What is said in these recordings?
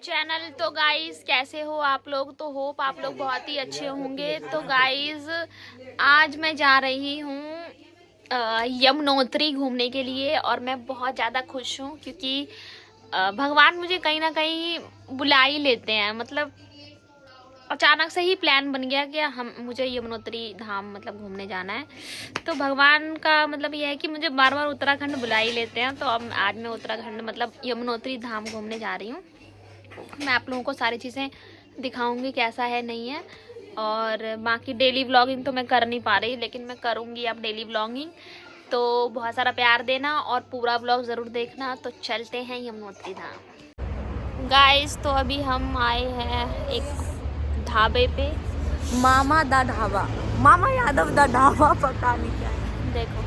Channel. तो guys कैसे हो आप लोग? तो होप आप लोग बहुत ही अच्छे होंगे। तो गाइस आज मैं जा रही हूँ यमुनोत्री घूमने के लिए और मैं बहुत ज़्यादा खुश हूँ क्योंकि भगवान मुझे कहीं ना कहीं बुला ही लेते हैं। मतलब अचानक से ही प्लान बन गया कि मुझे यमुनोत्री धाम मतलब घूमने जाना है। तो भगवान का मतलब यह है कि मुझे बार बार उत्तराखंड बुला ही लेते हैं। तो अब आज मैं उत्तराखंड मतलब यमुनोत्री धाम घूमने जा रही हूँ। मैं आप लोगों को सारी चीज़ें दिखाऊंगी कैसा है नहीं है। और बाकी डेली व्लॉगिंग तो मैं कर नहीं पा रही, लेकिन मैं करूँगी अब डेली व्लॉगिंग। तो बहुत सारा प्यार देना और पूरा व्लॉग ज़रूर देखना। तो चलते हैं यमुनोत्री धाम। गाइस तो अभी हम आए हैं एक ढाबे पे, मामा दा ढाबा, मामा यादव दा ढाबा, पता नहीं क्या है। देखो।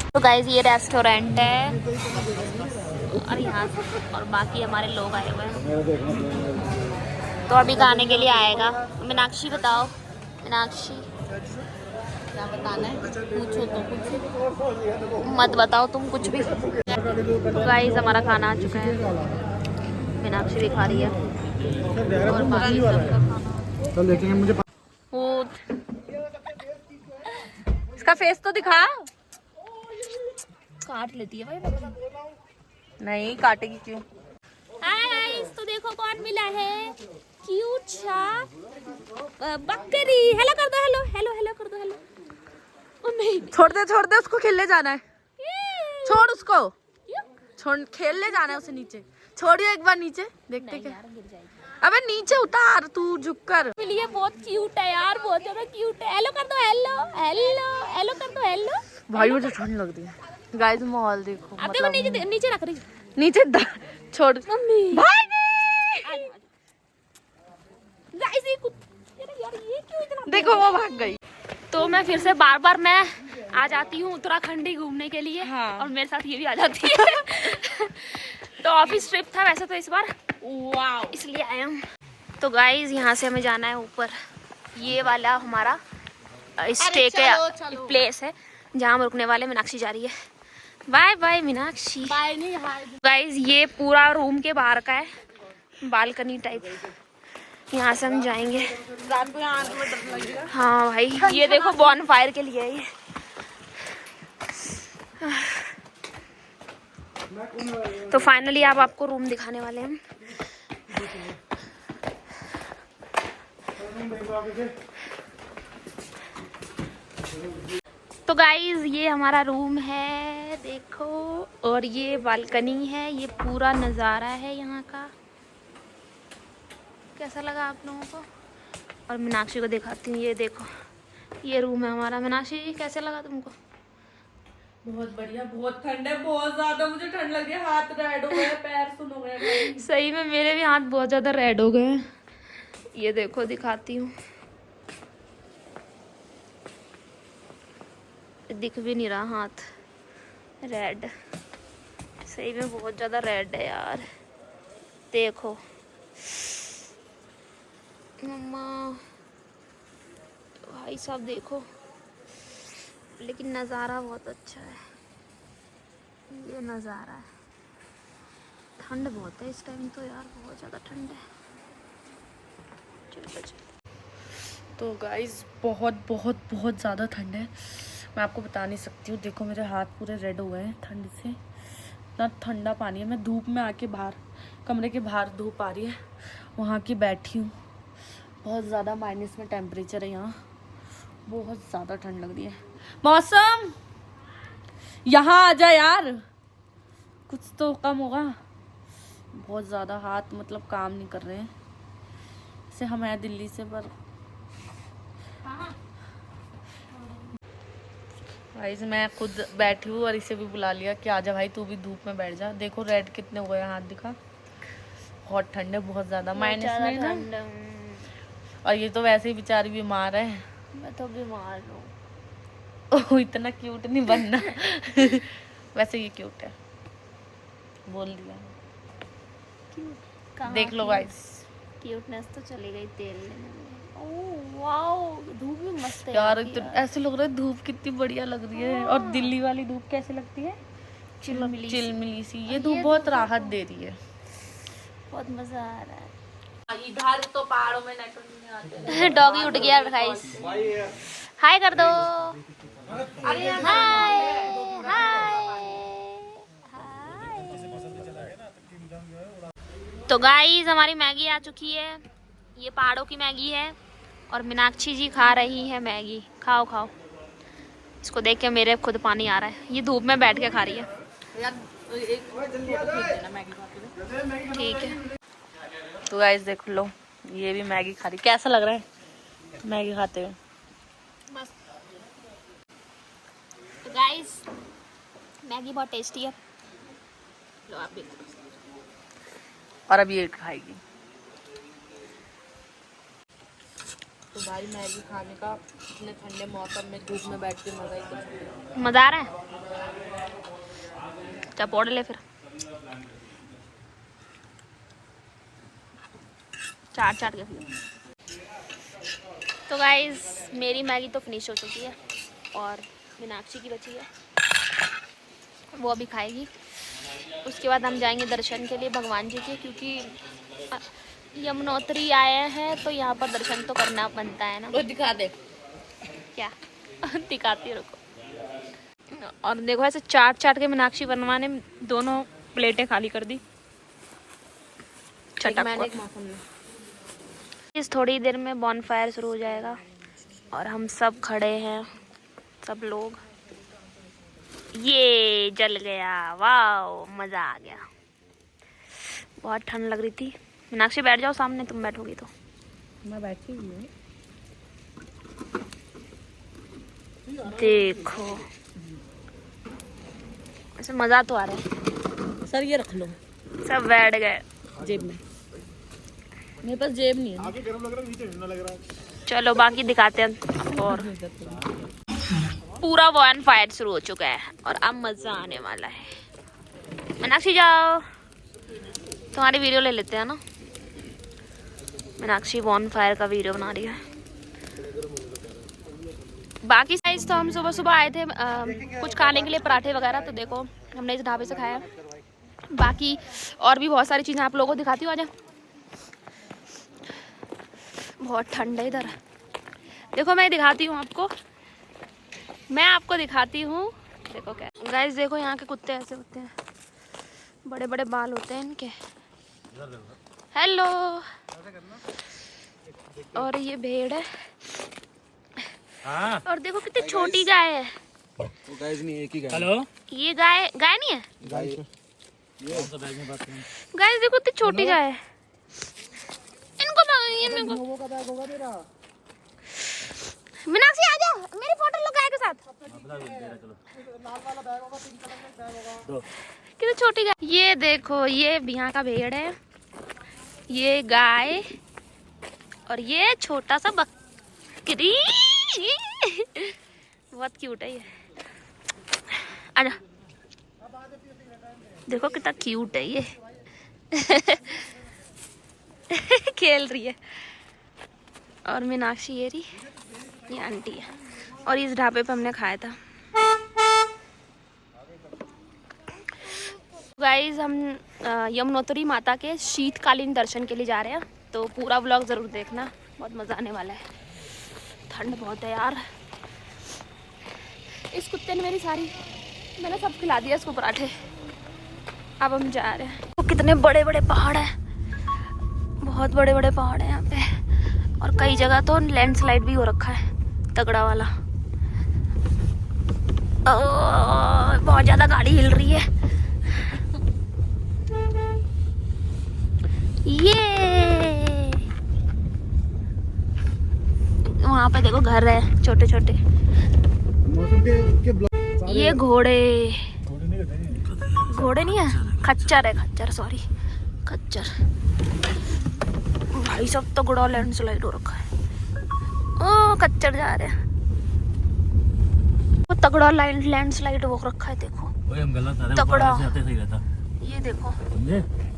तो गाइस ये रेस्टोरेंट है और यहाँ और बाकी हमारे लोग आए हुए हैं। तो अभी खाने के लिए आएगा। मीनाक्षी बताओ, मीनाक्षी क्या बताना है? पूछो तो कुछ। मत बताओ तुम कुछ भी। तो गाइस हमारा खाना आ चुका है, मीनाक्षी दिखा रही है और बाकी सबका खाना। कल देखेंगे मुझे। इसका फेस तो दिखा। काट लेती है भाई। नहीं काटेगी क्यों? हाय गाइस, तो देखो कौन मिला है, क्यूट सा बकरी। हेलो कर दो, हेलो हेलो हेलो कर दो, हेलो। छोड़ दे उसको खेलने जाना है। छोड़ उसको, छोड़ खेलने जाना है उसे। नीचे छोड़ियो एक बार, नीचे देखते क्या। गिर जाएगी। अबे नीचे उतार तू, झुक कर। ये बहुत क्यूट है यार, बहुत ज्यादा क्यूट है। हेलो कर दो, हेलो हेलो हेलो कर दो, हेलो। भाई मुझे ठंड लग रही है। गाइस माहौल देखो, अब देखो नीचे नीचे रख रही। नीचे छोड़ मम्मी भाई। गाइस यार ये क्यों इतना। देखो वो भाग गई। तो मैं फिर से बार बार मैं आ जाती हूँ उत्तराखंडी घूमने के लिए। हाँ। और मेरे साथ ये भी आ जाती है। तो ऑफिस ट्रिप था वैसे तो इस बार, वाओ, इसलिए आया हूँ। तो गाइस यहाँ से हमें जाना है ऊपर। ये वाला हमारा स्टे का प्लेस है जहाँ हम रुकने वाले। मीनाक्षी जा रही है। Bye bye Meenakshi. बाय नहीं हाय। गाइस ये पूरा रूम के बाहर का है, बालकनी टाइप। यहाँ से हम जाएंगे। रात को यहाँ आने में डर लगेगा। हाँ भाई, ये देखो बॉन फायर के लिए है ये। तो फाइनली आप आपको रूम दिखाने वाले हैं। तो गाइज ये हमारा रूम है, देखो। और ये बालकनी है, ये पूरा नज़ारा है यहाँ का। कैसा लगा आप लोगों को? और मीनाक्षी को दिखाती हूँ, ये देखो ये रूम है हमारा। मीनाक्षी कैसे लगा तुमको? बहुत बढ़िया। बहुत ठंड है, बहुत ज्यादा। मुझे ठंड लग रही है, हाथ रेड हो गए, पैर सुन हो गए। सही में मेरे भी हाथ बहुत ज़्यादा रेड हो गए हैं। ये देखो दिखाती हूँ, दिख भी नहीं रहा हाथ रेड। सही में बहुत ज़्यादा रेड है यार। देखो मम्मा, भाई साहब देखो। लेकिन नज़ारा बहुत अच्छा है, ये नज़ारा है। ठंड बहुत है इस टाइम तो यार, बहुत ज़्यादा ठंड है। चलो तो गाइस बहुत बहुत बहुत ज़्यादा ठंड है, मैं आपको बता नहीं सकती हूँ। देखो मेरे हाथ पूरे रेड हो गए हैं ठंड से। इतना ठंडा पानी है। मैं धूप में आके बाहर, कमरे के बाहर धूप आ रही है, वहाँ की बैठी हूँ। बहुत ज़्यादा माइनस में टेम्परेचर है यहाँ, बहुत ज़्यादा ठंड लग रही है। मौसम यहाँ आ जा यार, कुछ तो कम होगा। बहुत ज़्यादा हाथ मतलब काम नहीं कर रहे हैं। से हम आए दिल्ली से, पर भाई मैं खुद बैठी हूँ और इसे भी बुला लिया कि आजा भाई तू भी धूप में बैठ जा। देखो रेड कितने हो गए हाथ, दिखा। बहुत ठंड है, बहुत ज़्यादा माइनस में ना। और ये तो वैसे ही बेचारी बीमार है। मैं तो बीमार हूँ। ओह इतना क्यूट नहीं बनना। वैसे ये क्यूट है, बोल दिया। देख लो गाइस, क्यूटनेस तो चली गई तेल लेने में। ओह वाओ, धूप भी मस्त है यार की ऐसे लग रहा है धूप कितनी बढ़िया लग रही है। और दिल्ली वाली धूप कैसे लगती है? चिलमिली चिलमिली सी। ये धूप बहुत राहत दे रही है। बहुत मजा आ रहा है। इधर तो पहाड़ों में नेटवर्क नहीं आते। डॉगी उठ गया गाइस, हाय कर दो। हाय हाय तो गाइस हमारी मैगी आ चुकी है। ये पहाड़ों की मैगी है और मीनाक्षी जी खा रही है मैगी। खाओ खाओ। इसको देख के मेरे खुद पानी आ रहा है। ये धूप में बैठ के खा रही है। यार एक फोटो खींच देना मैगी खाते हुए। ठीक है। तो गाइस देख लो, ये भी मैगी खा रही। कैसा लग रहा है मैगी खाते हुए? तो गाइस मैगी बहुत टेस्टी है। लो आप भी। और अब ये खाएगी। तो भाई मैगी खाने का इतने ठंडे मौसम में धूप में बैठ के मजा ही कुछ। मजा आ रहा है। चप ओढ़ ले फिर। चाट चाट के फिर। तो गाइस मेरी मैगी तो फिनिश हो चुकी है और मीनाक्षी की बची है, वो अभी खाएगी। उसके बाद हम जाएंगे दर्शन के लिए भगवान जी के, क्योंकि यमुनोत्री आए हैं तो यहाँ पर दर्शन तो करना बनता है ना। वो दिखा दे क्या दिखाती रुको। और देखो ऐसे चाट चाट के मीनाक्षी बनवाने दोनों प्लेटें खाली कर दी। मैंने एक मौसम में इस थोड़ी देर में बॉनफायर शुरू हो जाएगा और हम सब खड़े हैं, सब लोग। ये जल गया, वाओ मजा आ गया। बहुत ठंड लग रही थी। मीनाक्षी बैठ जाओ सामने, तुम बैठोगी तो। मैं बैठी हुई हूँ। देखो ऐसे मजा तो आ रहा है। सर ये रख लो, सब बैठ गए जेब में। मेरे पास जेब नहीं है। आगे गर्म लग रहा है, नीचे ठंडा लग रहा है। चलो बाकी दिखाते हैं। और पूरा वन फायर शुरू हो चुका है और अब मजा आने वाला है। मीनाक्षी जाओ, तुम्हारी वीडियो ले लेते हैं ना। मीनाक्षी वन फायर का वीडियो बना रही है। बाकी साइज तो हम सुबह सुबह आए थे कुछ खाने के लिए, पराठे वगैरह। तो देखो हमने इस ढाबे से खाया। बाकी और भी बहुत सारी चीज़ें आप लोगों को दिखाती हूँ। आजा, बहुत ठंड है इधर। देखो मैं दिखाती हूँ आपको, मैं आपको दिखाती हूँ। देखो क्या गाइस, देखो यहाँ के कुत्ते ऐसे होते हैं, बड़े बड़े बाल होते हैं इनके। हेलो। और ये भेड़ है। हाँ। और देखो कितनी छोटी गाय है। वो गाय नहीं, एक ही गाय। हेलो। ये गाय नहीं है गाय कौन सा बैग में बात करें? गाइस, देखो कितनी छोटी गाय है। इनको वो का बैग होगा मेरा। मीनाक्षी आजा, मेरी फोटो लो गाय के साथ। लाल वाला बैग होगा, पिंक कलर में बैग होगा। कितनी छोटी गाय। ये देखो, ये यहाँ का भेड़ है, ये गाय और ये छोटा सा बकरी। बहुत क्यूट है ये। आजा, देखो कितना क्यूट है ये। खेल रही है। और मीनाक्षी ये रही, ये आंटी है। और इस ढाबे पे हमने खाया था। गाइस हम यमुनोत्री माता के शीतकालीन दर्शन के लिए जा रहे हैं, तो पूरा व्लॉग ज़रूर देखना, बहुत मज़ा आने वाला है। ठंड बहुत है यार। इस कुत्ते ने मेरी सारी, मैंने सब खिला दिया इसको पराठे। अब हम जा रहे हैं। तो कितने बड़े बड़े पहाड़ हैं, बहुत बड़े बड़े पहाड़ हैं यहाँ पे। और कई जगह तो लैंडस्लाइड भी हो रखा है, तगड़ा वाला। बहुत ज़्यादा गाड़ी हिल रही है। ये वहाँ पे देखो घर है छोटे छोटे। ये घोड़े नहीं है, खच्चर है, खच्चर सॉरी, खच्चर। भाई सब तगड़ा लैंडस्लाइड हो रखा है। ओ खच्चर जा रहे हैं, वो तगड़ा लैंडस्लाइड हो रखा है। देखो तगड़ा, ये देखो,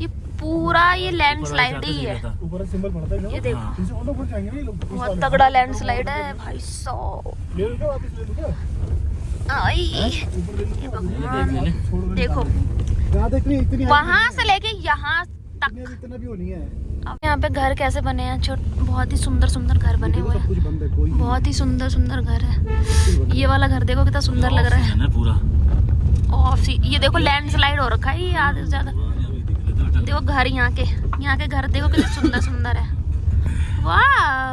ये पूरा ये लैंडस्लाइड ही है। ऊपर सिंबल पड़ता है। ये देखो बहुत बहुत तगड़ा लैंडस्लाइड है भाई। ले लो क्या, वापस ले लो क्या? आई ये भगवान, देखो यहाँ देख रही है, इतनी वहां से लेके यहाँ तक। इतना भी वो नहीं है। अब यहाँ पे घर कैसे बने हैं, बहुत ही सुंदर सुंदर घर बने हुए सब कुछ हैं, बंद है, कोई बहुत ही सुंदर सुंदर घर है। ये वाला घर देखो कितना सुंदर लग रहा है पूरा। ऑफ। ये देखो लैंडस्लाइड हो रखा है ये आधे से ज्यादा। देखो घर यहाँ के घर देखो कितने सुंदर सुंदर है। वाह,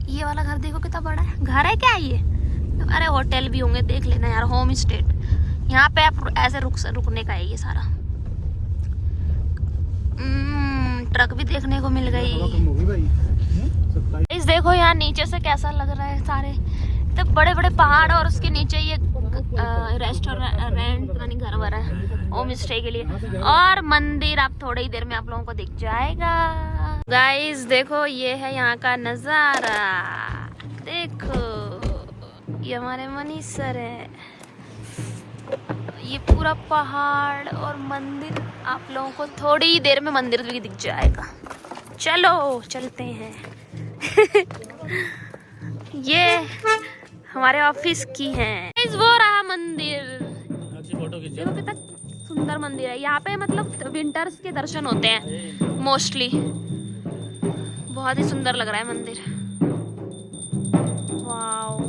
ये वाला घर देखो कितना बड़ा है। घर है क्या ये? अरे होटल भी होंगे, देख लेना यार, होम स्टे। यहाँ पे आप ऐसे रुकने का है ये सारा। ट्रक भी देखने को मिल गई। हवा कम होगी भाई। इस देखो यहाँ नीचे से कैसा लग रहा है, सारे तो बड़े बड़े पहाड़ और उसके नीचे ये रेस्टोरेंट यानी घर वर है होम स्टे के लिए। और मंदिर आप थोड़ी ही देर में आप लोगों को दिख जाएगा। गाइस देखो ये है यहाँ का नजारा, देखो ये हमारे मनीष सर है। ये पूरा पहाड़ और मंदिर आप लोगों को थोड़ी ही देर में मंदिर भी दिख जाएगा। चलो चलते हैं। ये हमारे ऑफिस की है। वो रहा मंदिर, देखो कितना सुंदर मंदिर है। यहाँ पे मतलब विंटर्स के दर्शन होते हैं मोस्टली। बहुत ही सुंदर लग रहा है मंदिर। वाओ,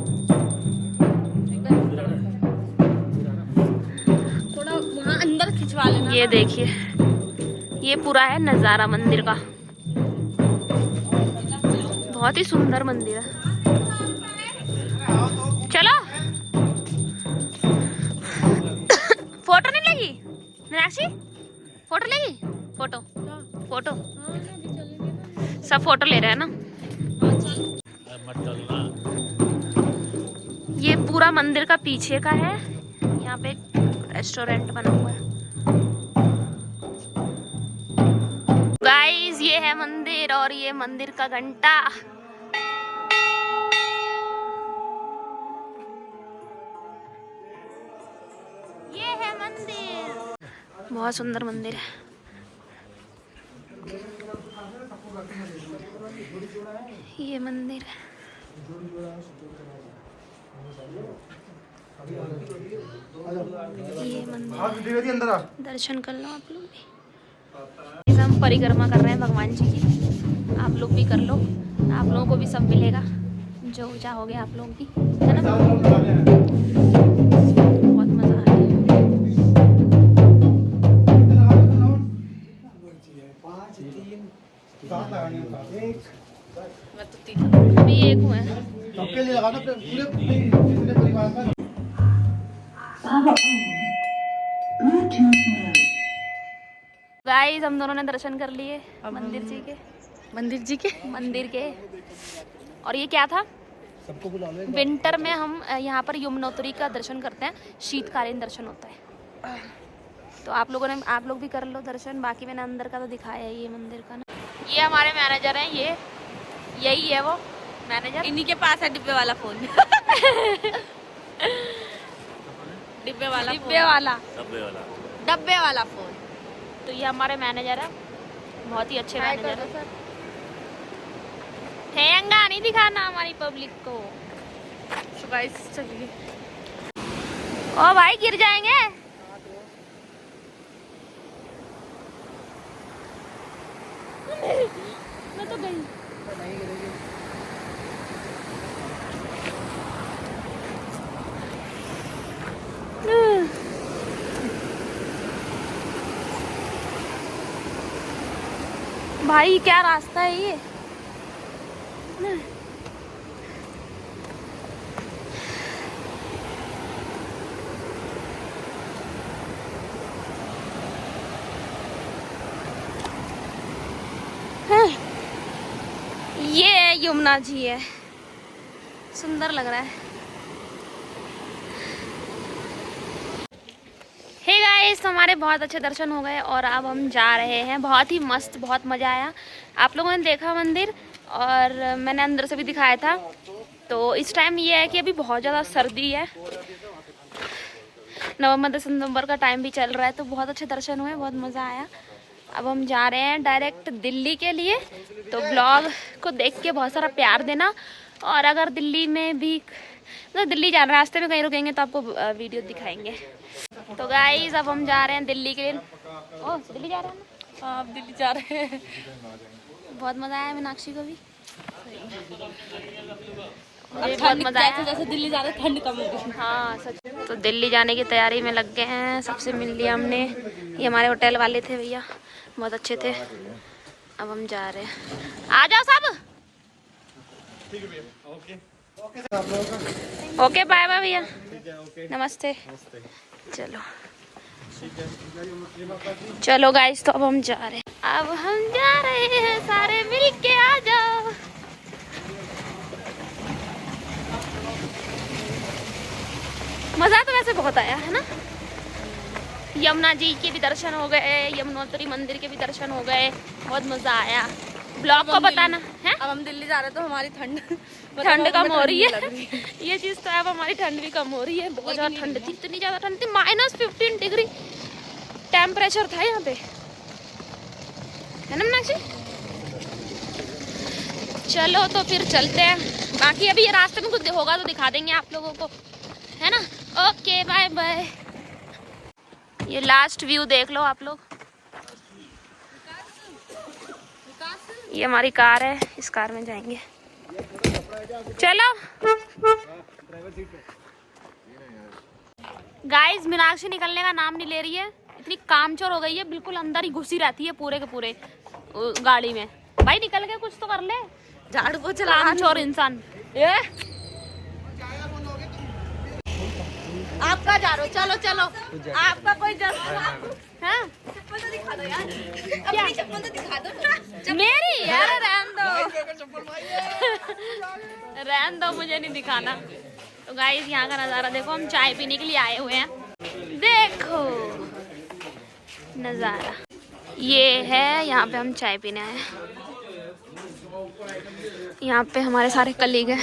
थोड़ा वहाँ अंदर खिंचवा लेना। ये देखिए ये पूरा है नजारा मंदिर का, बहुत ही सुंदर मंदिर है। चलो फोटो नहीं लेगी मीनाक्षी? फोटो लेगी? फोटो सब फोटो ले रहे हैं ना। ये पूरा मंदिर का पीछे का है। यहाँ पे रेस्टोरेंट बना हुआ है। गाइस ये है मंदिर और ये मंदिर का घंटा। ये है मंदिर, बहुत सुंदर मंदिर है। ये मंदिर है। ये मंदिर दर्शन कर लो आप लोग भी। हम परिक्रमा कर रहे हैं भगवान जी की, आप लोग भी कर लो, आप लोगों को भी सब मिलेगा जो चाहोगे आप लोग भी, है ना। बहुत मजा आ रहा है। अभी एक हुए हैं। गाइस हम दोनों ने दर्शन कर लिए मंदिर के। और ये क्या था, सबको बुला लो। विंटर में हम यहाँ पर यमुनोत्री का दर्शन करते हैं, शीतकालीन दर्शन होता है। तो आप लोग भी कर लो दर्शन। बाकी मैंने अंदर का तो दिखाया है ये मंदिर का ना। ये हमारे मैनेजर हैं, यही है वो मैनेजर। इन्हीं के पास है डिब्बे वाला फोन। डिब्बे वाला फोन। तो ये हमारे मैनेजर है, बहुत ही अच्छे मैनेजर है। ठेंगा नहीं दिखाना हमारी पब्लिक को। चलिए। ओ भाई गिर जाएंगे। मैं तो गई। भाई क्या रास्ता है ये। ये यमुना जी है, सुंदर लग रहा है। हे गाइस, हमारे बहुत अच्छे दर्शन हो गए और अब हम जा रहे हैं। बहुत ही मस्त, बहुत मज़ा आया। आप लोगों ने देखा मंदिर और मैंने अंदर से भी दिखाया था। तो इस टाइम ये है कि अभी बहुत ज़्यादा सर्दी है, नवंबर दिसंबर का टाइम भी चल रहा है। तो बहुत अच्छे दर्शन हुए, बहुत मज़ा आया। अब हम जा रहे हैं डायरेक्ट दिल्ली के लिए। तो ब्लॉग को देख के बहुत सारा प्यार देना। और अगर दिल्ली में भी मतलब दिल्ली जाना रास्ते में कहीं रुकेंगे तो आपको वीडियो दिखाएंगे। तो गाइस अब हम जा रहे हैं दिल्ली के लिए। ओ दिल्ली जा रहे हैं ना? हाँ, आप दिल्ली जा रहे हैं। बहुत मजा आया मीनाक्षी को भी। मुझे अब बहुत ठंड मजा जैसे आया। जैसे दिल्ली जा रहे हैं, ठंड कम हो गई। हाँ सच। तो दिल्ली जाने की तैयारी में लग गए हैं। सबसे मिल लिया हमने। ये हमारे होटल वाले थे भैया, बहुत अच्छे थे। अब हम जा रहे हैं। आ जाओ सब। ओके बाय बाय भैया। नमस्ते। चलो चलो गाइस, तो अब हम जा रहे हैं। अब हम जा रहे हैं, सारे मिल के आ जाओ। मजा तो वैसे बहुत आया है ना। यमुना जी के भी दर्शन हो गए, यमुनोत्री मंदिर के भी दर्शन हो गए, बहुत मजा आया। ब्लॉग को बताना है। अब हम दिल्ली जा रहे हैं तो हमारी ठंड कम हो रही है। ये चीज तो है, अब हमारी ठंड भी कम हो रही है। बहुत ज्यादा ठंड थी, इतनी ज्यादा ठंड थी। -15 डिग्री टेम्परेचर था यहाँ पे, है ना मीनाक्षी? चलो तो फिर चलते हैं। बाकी अभी ये रास्ते में कुछ होगा तो दिखा देंगे आप लोगों को, है ना। Okay bye bye. ये लास्ट व्यू देख लो आप लोग। ये हमारी कार है, इस कार में जाएंगे। चलो गाइस, मीनाक्षी निकलने का नाम नहीं ले रही है। इतनी कामचोर हो गई है, बिल्कुल अंदर ही घुसी रहती है पूरे के पूरे गाड़ी में। भाई निकल के कुछ तो कर ले, झाड़ू पोछा लगा। कामचोर इंसान। ये आप कहाँ जा रहे हो? चलो चलो, आपका कोई हाँ चप्पल तो दिखा दो यार। अपनी चप्पल तो दिखा दो। मेरी यार, रहन दो मुझे नहीं दिखाना। तो गाइस, यहाँ का नज़ारा देखो। हम चाय पीने के लिए आए हुए हैं। देखो नज़ारा ये है, यहाँ पे हम चाय पीने आए हैं। यहाँ पे हमारे सारे कलीग हैं।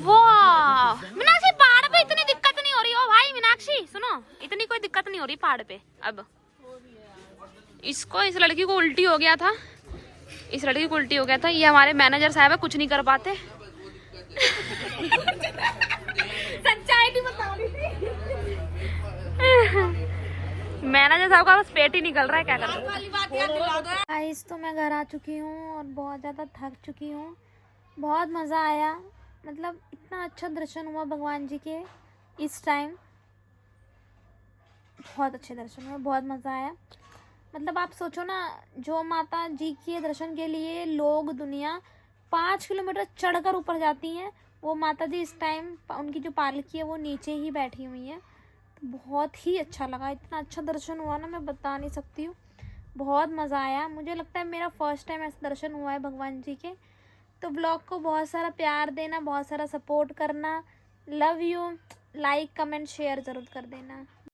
वाह मीनाक्षी, पहाड़ पे इतनी दिक्कत नहीं हो रही। ओ भाई मीनाक्षी सुनो, इतनी कोई दिक्कत नहीं हो रही पहाड़ पे अब। इस लड़की को उल्टी हो गया था, ये हमारे मैनेजर साहब है, कुछ नहीं कर पाते। सच्चाई नहीं बता रही थी। मैनेजर साहब का बस पेट ही निकल रहा है, क्या कर सकते हैं। वाली बात याद दिला दो। गाइस, तो मैं घर आ चुकी हूँ और बहुत ज़्यादा थक चुकी हूँ। बहुत मज़ा आया, मतलब इतना अच्छा दर्शन हुआ भगवान जी के इस टाइम। बहुत अच्छे दर्शन हुए, बहुत मज़ा आया। मतलब आप सोचो ना, जो माता जी के दर्शन के लिए लोग दुनिया 5 किलोमीटर चढ़कर ऊपर जाती हैं, वो माता जी इस टाइम उनकी जो पालकी है वो नीचे ही बैठी हुई हैं। तो बहुत ही अच्छा लगा, इतना अच्छा दर्शन हुआ ना, मैं बता नहीं सकती हूँ। बहुत मज़ा आया। मुझे लगता है मेरा फर्स्ट टाइम ऐसा दर्शन हुआ है भगवान जी के। तो ब्लॉग को बहुत सारा प्यार देना, बहुत सारा सपोर्ट करना। Love you. Like comment share ज़रूर कर देना।